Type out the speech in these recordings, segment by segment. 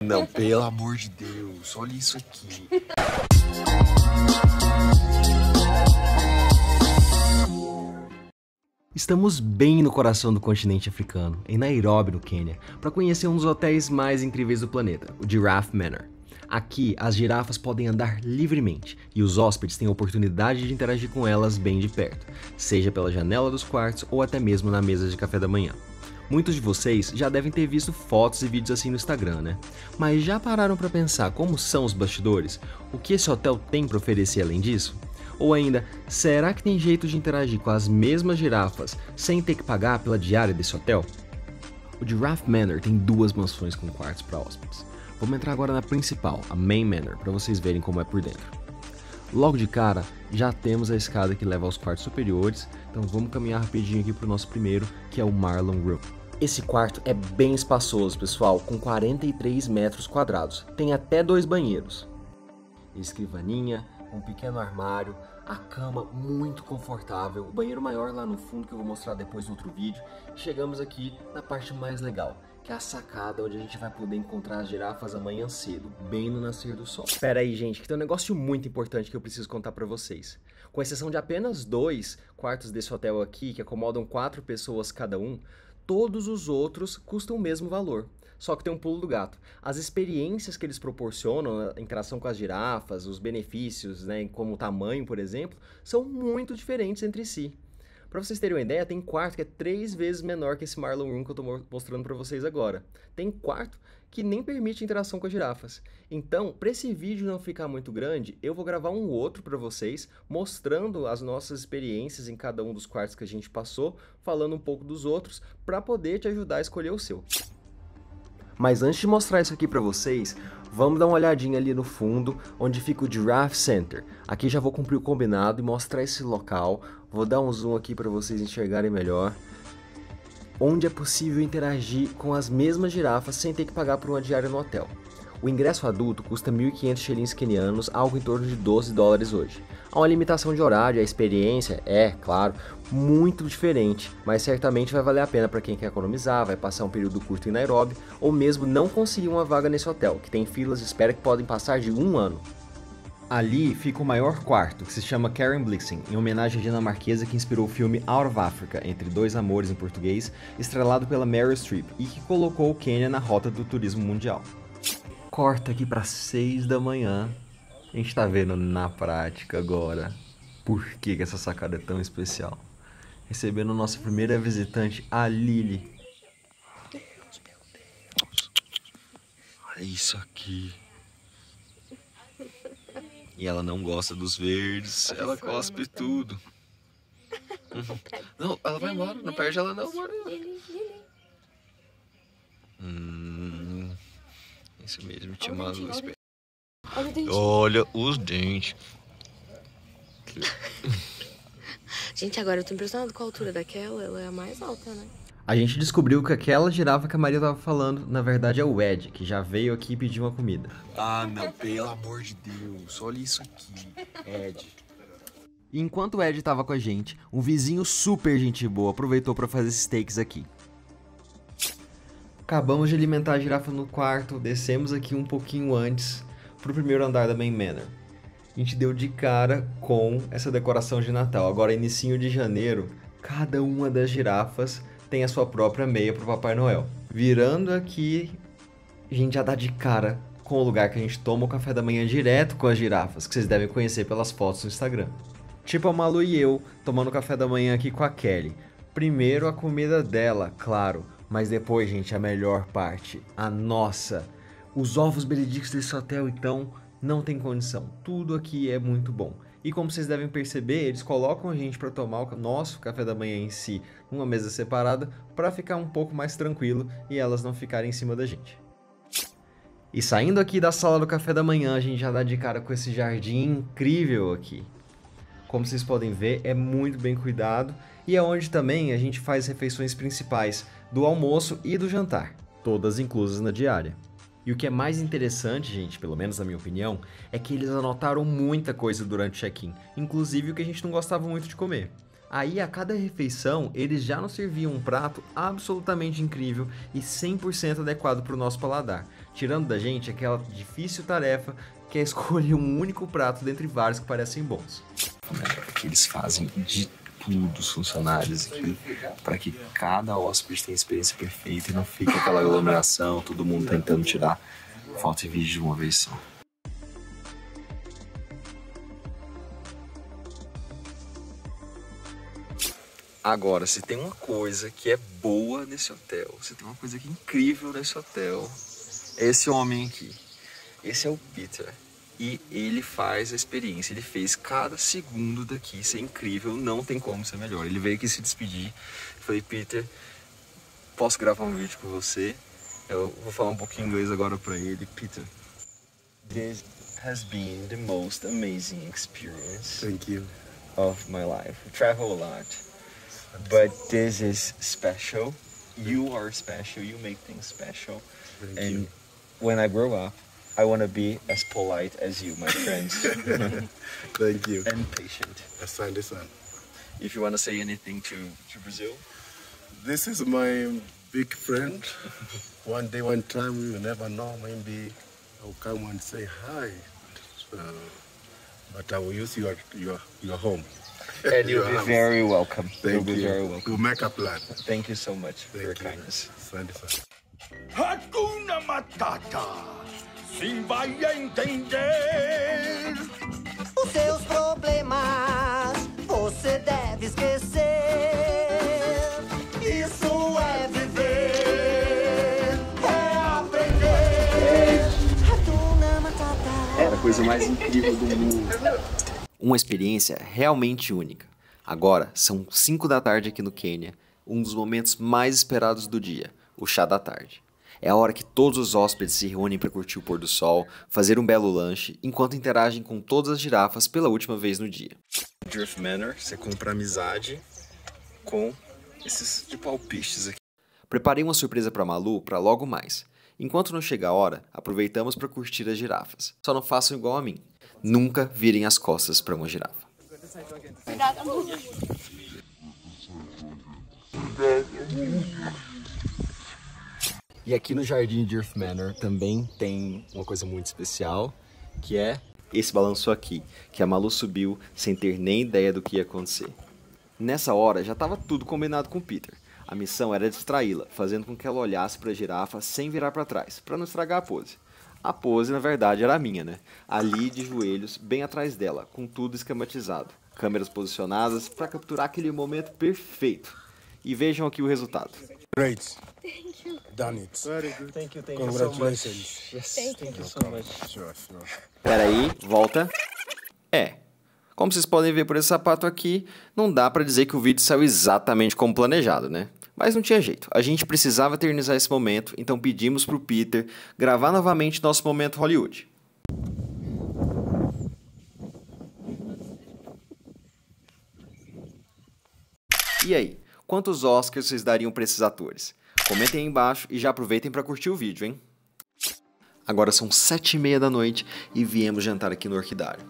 Não, pelo amor de Deus, olha isso aqui. Estamos bem no coração do continente africano, em Nairobi, no Quênia, para conhecer um dos hotéis mais incríveis do planeta, o Giraffe Manor. Aqui, as girafas podem andar livremente e os hóspedes têm a oportunidade de interagir com elas bem de perto, seja pela janela dos quartos ou até mesmo na mesa de café da manhã. Muitos de vocês já devem ter visto fotos e vídeos assim no Instagram, né? Mas já pararam para pensar como são os bastidores? O que esse hotel tem para oferecer além disso? Ou ainda, será que tem jeito de interagir com as mesmas girafas sem ter que pagar pela diária desse hotel? O Giraffe Manor tem duas mansões com quartos para hóspedes. Vamos entrar agora na principal, a Main Manor, para vocês verem como é por dentro. Logo de cara, já temos a escada que leva aos quartos superiores, então vamos caminhar rapidinho aqui para o nosso primeiro, que é o Marlon Room. Esse quarto é bem espaçoso, pessoal, com 43 metros quadrados. Tem até 2 banheiros. Escrivaninha, um pequeno armário, a cama muito confortável, o banheiro maior lá no fundo que eu vou mostrar depois no outro vídeo. Chegamos aqui na parte mais legal, que é a sacada onde a gente vai poder encontrar as girafas amanhã cedo, bem no nascer do sol. Pera aí, gente, que tem um negócio muito importante que eu preciso contar pra vocês. Com exceção de apenas 2 quartos desse hotel aqui, que acomodam 4 pessoas cada um, todos os outros custam o mesmo valor. Só que tem um pulo do gato. As experiências que eles proporcionam, a interação com as girafas, os benefícios, né, como o tamanho, por exemplo, são muito diferentes entre si. Para vocês terem uma ideia, tem quarto que é 3 vezes menor que esse Marlon Room que eu estou mostrando para vocês agora. Tem quarto que nem permite interação com as girafas. Então, para esse vídeo não ficar muito grande, eu vou gravar um outro para vocês, mostrando as nossas experiências em cada um dos quartos que a gente passou, falando um pouco dos outros, para poder te ajudar a escolher o seu. Mas antes de mostrar isso aqui pra vocês, vamos dar uma olhadinha ali no fundo, onde fica o Giraffe Center. Aqui já vou cumprir o combinado e mostrar esse local. Vou dar um zoom aqui para vocês enxergarem melhor. Onde é possível interagir com as mesmas girafas sem ter que pagar por uma diária no hotel. O ingresso adulto custa 1.500 shillings quenianos, algo em torno de 12 dólares hoje. Há uma limitação de horário, a experiência é, claro, muito diferente, mas certamente vai valer a pena para quem quer economizar, vai passar um período curto em Nairobi, ou mesmo não conseguir uma vaga nesse hotel, que tem filas de espera que podem passar de 1 ano. Ali fica o maior quarto, que se chama Karen Blixen, em homenagem à dinamarquesa que inspirou o filme Out of Africa, Entre Dois Amores em português, estrelado pela Meryl Streep, e que colocou o Quênia na rota do turismo mundial. Corta aqui para 6 da manhã. A gente tá vendo na prática agora por que essa sacada é tão especial. Recebendo nossa primeira visitante, a Lily. Meu Deus. Olha isso aqui. E ela não gosta dos verdes, ela cospe tudo. Não, ela vai embora, não perde ela não. Isso mesmo, tinha uma luz. Olha os dentes. Gente, agora eu tô impressionado com a altura daquela, ela é a mais alta, né? A gente descobriu que aquela girafa que a Maria tava falando, na verdade é o Ed, que já veio aqui pedir uma comida. Ah, não, pelo amor de Deus, olha isso aqui, Ed. E enquanto o Ed tava com a gente, um vizinho super gente boa aproveitou para fazer esses takes aqui. Acabamos de alimentar a girafa no quarto, descemos aqui um pouquinho antes pro primeiro andar da Main Manor. A gente deu de cara com essa decoração de Natal. Agora, inicinho de janeiro, cada uma das girafas tem a sua própria meia pro Papai Noel. Virando aqui, a gente já dá de cara com o lugar que a gente toma o café da manhã direto com as girafas, que vocês devem conhecer pelas fotos no Instagram. Tipo a Malu e eu, tomando café da manhã aqui com a Kelly. Primeiro a comida dela, claro, mas depois, gente, a melhor parte, a nossa. Os ovos benedictos desse hotel, então, não tem condição. Tudo aqui é muito bom. E como vocês devem perceber, eles colocam a gente para tomar o nosso café da manhã em si numa mesa separada para ficar um pouco mais tranquilo e elas não ficarem em cima da gente. E saindo aqui da sala do café da manhã, a gente já dá de cara com esse jardim incrível aqui. Como vocês podem ver, é muito bem cuidado e é onde também a gente faz refeições principais do almoço e do jantar, todas inclusas na diária. E o que é mais interessante, gente, pelo menos na minha opinião, é que eles anotaram muita coisa durante o check-in, inclusive o que a gente não gostava muito de comer. Aí, a cada refeição, eles já nos serviam um prato absolutamente incrível e 100% adequado para o nosso paladar, tirando da gente aquela difícil tarefa que é escolher um único prato dentre vários que parecem bons. Que eles fazem de tudo, os funcionários aqui, para que cada hóspede tenha a experiência perfeita e não fique aquela aglomeração, todo mundo tentando tirar foto e vídeo de uma vez só. Agora, se tem uma coisa que é boa nesse hotel, se tem uma coisa que é incrível nesse hotel, é esse homem aqui. Esse é o Peter. E ele faz a experiência, ele fez cada segundo daqui ser incrível, não tem como ser melhor. Ele veio aqui se despedir, eu falei, Peter, posso gravar um vídeo com você? Eu vou falar um pouquinho inglês agora pra ele. Peter, this has been the most amazing experience Thank you. of my life. I travel a lot, but this is special. You are special, you make things special. Thank And you. when I grow up, I want to be as polite as you, my friends. Thank you. And patient. That's fine, this one. If you want to say anything to Brazil. This is my big friend. One day, one time, we will never know. Maybe I'll come and say hi. But I will use your home. And you'll be house. very welcome. You'll Thank be you. very welcome. We'll make a plan. Thank you so much for your Thank you. kindness. Fine, this one. Hakuna Matata, sim vai entender. Os seus problemas você deve esquecer. Isso é viver, é aprender. Hakuna Matata. Era a coisa mais incrível do mundo. Uma experiência realmente única. Agora, são 5 da tarde aqui no Quênia, um dos momentos mais esperados do dia, o chá da tarde. É a hora que todos os hóspedes se reúnem para curtir o pôr do sol, fazer um belo lanche, enquanto interagem com todas as girafas pela última vez no dia. Giraffe Manor, você compra amizade com esses de palpistes aqui. Preparei uma surpresa para Malu para logo mais. Enquanto não chega a hora, aproveitamos para curtir as girafas. Só não façam igual a mim. Nunca virem as costas para uma girafa. E aqui no jardim de Giraffe Manor também tem uma coisa muito especial, que é Esse balanço aqui, que a Malu subiu sem ter nem ideia do que ia acontecer. Nessa hora já estava tudo combinado com o Peter. A missão era distraí-la, fazendo com que ela olhasse para a girafa sem virar para trás, para não estragar a pose. A pose, na verdade, era a minha, né? Ali de joelhos, bem atrás dela, com tudo esquematizado. Câmeras posicionadas para capturar aquele momento perfeito. E vejam aqui o resultado. Great. Done it. Very good. Thank you Congratulations. Yes, thank you so much. Sure. Peraí, volta. Como vocês podem ver por esse sapato aqui, não dá pra dizer que o vídeo saiu exatamente como planejado, né? Mas não tinha jeito, a gente precisava eternizar esse momento, então pedimos pro Peter gravar novamente nosso momento Hollywood. E aí, quantos Oscars vocês dariam pra esses atores? Comentem aí embaixo e já aproveitem pra curtir o vídeo, hein? Agora são 7h30 da noite e viemos jantar aqui no Orquidário.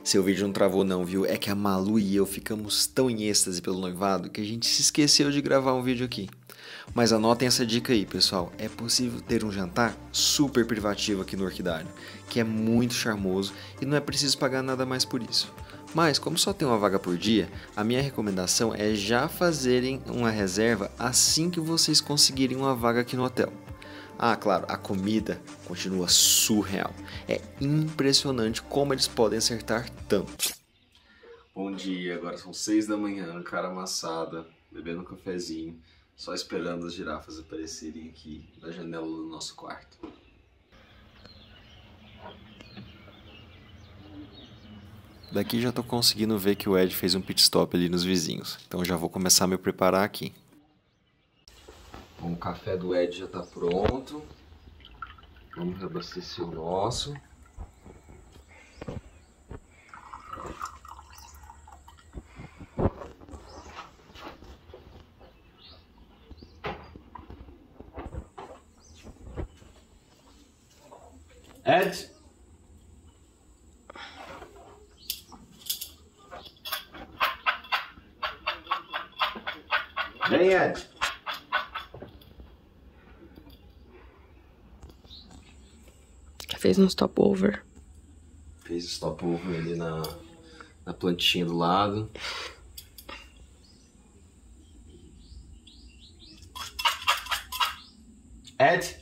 Seu vídeo não travou não, viu? É que a Malu e eu ficamos tão em êxtase pelo noivado que a gente se esqueceu de gravar um vídeo aqui. Mas anotem essa dica aí, pessoal. É possível ter um jantar super privativo aqui no Orquidário, que é muito charmoso e não é preciso pagar nada mais por isso. Mas, como só tem uma vaga por dia, a minha recomendação é já fazerem uma reserva assim que vocês conseguirem uma vaga aqui no hotel. Claro, a comida continua surreal. É impressionante como eles podem acertar tanto. Bom dia, agora são 6 da manhã, cara amassada, bebendo um cafezinho, só esperando as girafas aparecerem aqui na janela do nosso quarto. Daqui já tô conseguindo ver que o Ed fez um pit stop ali nos vizinhos, então já vou começar a me preparar aqui. Bom, o café do Ed já tá pronto. Vamos reabastecer o nosso. Ed? Vem, Ed. Fez um stopover. Fez stopover ali na plantinha do lado. Ed?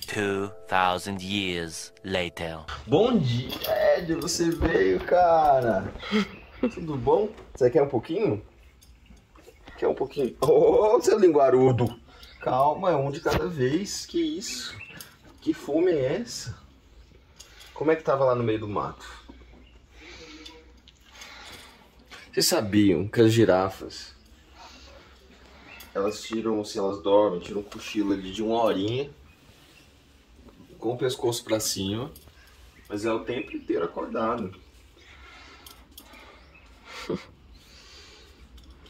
2,000 years later. Bom dia, Ed. Você veio, cara. Tudo bom? Você quer um pouquinho? Quer um pouquinho? Ô, seu linguarudo. Calma, é um de cada vez. Que isso? Que fome é essa? Como é que tava lá no meio do mato? Vocês sabiam que as girafas, elas tiram, se elas dormem, tiram um cochilo ali de 1 horinha, com o pescoço pra cima, mas é o tempo inteiro acordado.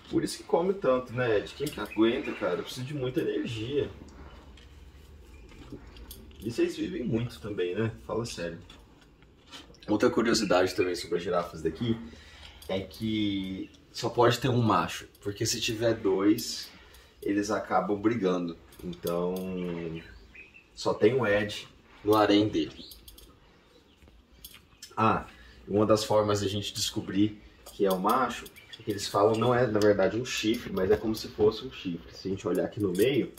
Por isso que come tanto, né, Ed? Quem que aguenta, cara? Precisa de muita energia. E vocês vivem muito também, né? Fala sério. Outra curiosidade também sobre as girafas daqui é que só pode ter um macho, porque se tiver 2, eles acabam brigando. Então, só tem um Ed no harém dele. Ah, uma das formas de a gente descobrir que é o macho, é que eles falam não é na verdade um chifre, mas é como se fosse um chifre. Se a gente olhar aqui no meio,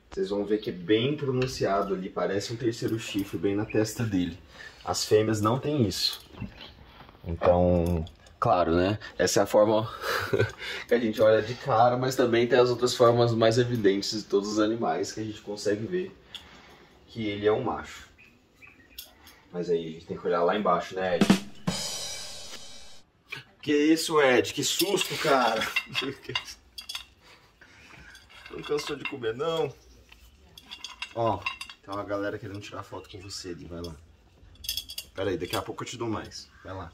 vocês vão ver que é bem pronunciado ali, parece um 3º chifre bem na testa dele. As fêmeas não têm isso. Então, claro, né? Essa é a forma que a gente olha de cara, mas também tem as outras formas mais evidentes de todos os animais que a gente consegue ver que ele é um macho. Mas aí a gente tem que olhar lá embaixo, né, Ed? Que isso, Ed? Que susto, cara! Não cansou de comer, não? Ó, tem uma galera querendo tirar foto com você, Ed. Vai lá. Pera aí, daqui a pouco eu te dou mais. Vai lá.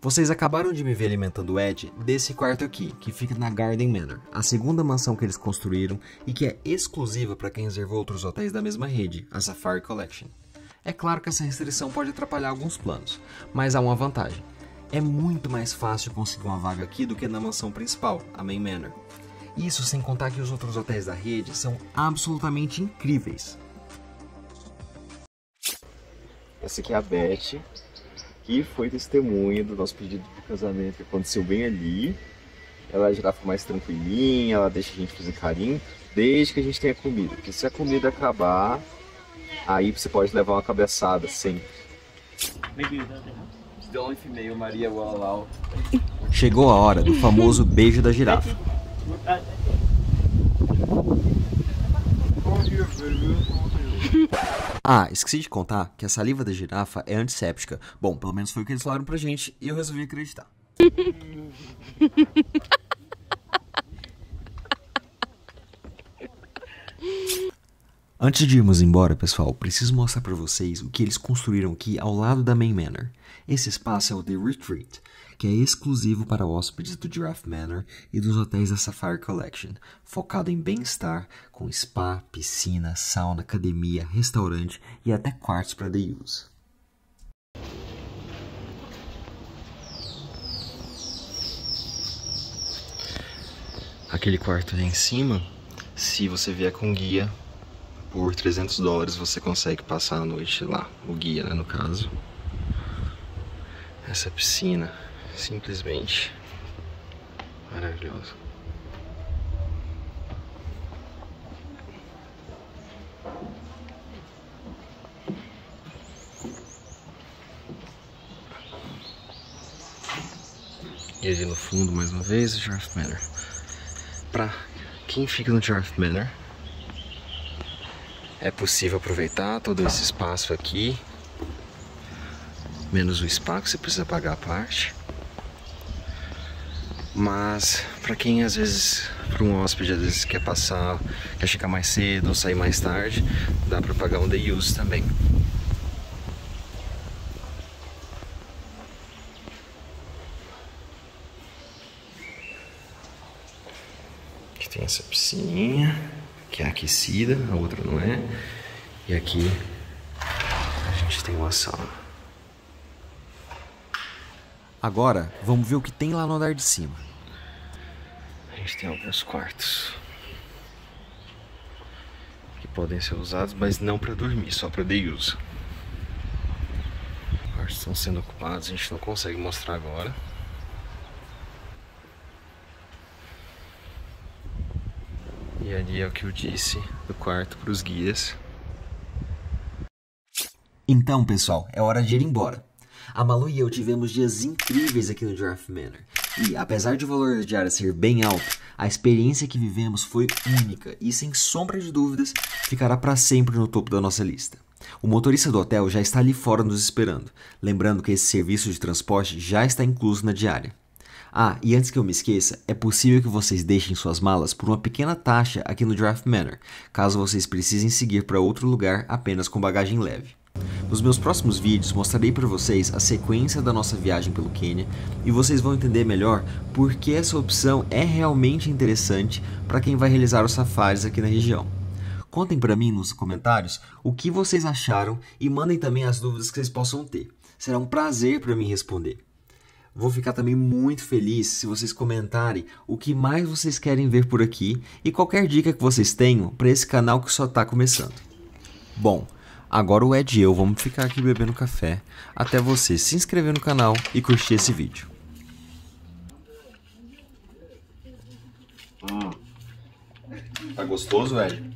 Vocês acabaram de me ver alimentando o Ed desse quarto aqui, que fica na Garden Manor, a segunda mansão que eles construíram e que é exclusiva para quem reservou outros hotéis da mesma rede, a Safari Collection. É claro que essa restrição pode atrapalhar alguns planos, mas há uma vantagem. É muito mais fácil conseguir uma vaga aqui do que na mansão principal, a Main Manor. Isso sem contar que os outros hotéis da rede são absolutamente incríveis. Essa aqui é a Beth, que foi testemunha do nosso pedido de casamento que aconteceu bem ali. Ela é a girafa mais tranquilinha, ela deixa a gente fazer carinho, desde que a gente tenha comida. Porque se a comida acabar, aí você pode levar uma cabeçada sempre. Chegou a hora do famoso beijo da girafa. Ah, esqueci de contar que a saliva da girafa é antisséptica. Bom, pelo menos foi o que eles falaram pra gente e eu resolvi acreditar. Antes de irmos embora, pessoal, preciso mostrar pra vocês o que eles construíram aqui ao lado da Main Manor. Esse espaço é o The Retreat, que é exclusivo para hóspedes do Giraffe Manor e dos hotéis da Safari Collection, focado em bem-estar, com spa, piscina, sauna, academia, restaurante e até quartos para day use. Aquele quarto ali em cima, se você vier com guia, por $300 você consegue passar a noite lá, o guia, né, no caso. Essa piscina, simplesmente maravilhosa. E ali no fundo, mais uma vez, o Giraffe Manor. Pra quem fica no Giraffe Manor, é possível aproveitar todo esse espaço aqui, menos o spa que você precisa pagar a parte. Mas para quem às vezes, para um hóspede, às vezes quer passar, quer chegar mais cedo ou sair mais tarde, dá para pagar um day use também. Aqui tem essa piscininha, que é aquecida, a outra não é. E aqui a gente tem uma sauna. Agora, vamos ver o que tem lá no andar de cima. gente tem alguns quartos que podem ser usados, mas não para dormir, só para day use. Os quartos estão sendo ocupados, a gente não consegue mostrar agora. E ali é o que eu disse do quarto para os guias. Então, pessoal, é hora de ir embora. A Malu e eu tivemos dias incríveis aqui no Giraffe Manor. E, apesar de o valor da diária ser bem alto, a experiência que vivemos foi única e, sem sombra de dúvidas, ficará para sempre no topo da nossa lista. O motorista do hotel já está ali fora nos esperando, lembrando que esse serviço de transporte já está incluso na diária. Ah, e antes que eu me esqueça, é possível que vocês deixem suas malas por uma pequena taxa aqui no Giraffe Manor, caso vocês precisem seguir para outro lugar apenas com bagagem leve. Nos meus próximos vídeos mostrarei para vocês a sequência da nossa viagem pelo Quênia e vocês vão entender melhor por que essa opção é realmente interessante para quem vai realizar os safaris aqui na região. Contem para mim nos comentários o que vocês acharam e mandem também as dúvidas que vocês possam ter. Será um prazer para mim responder. Vou ficar também muito feliz se vocês comentarem o que mais vocês querem ver por aqui e qualquer dica que vocês tenham para esse canal que só está começando. Bom, agora o Ed e eu vamos ficar aqui bebendo café até você se inscrever no canal e curtir esse vídeo. Tá gostoso, Ed?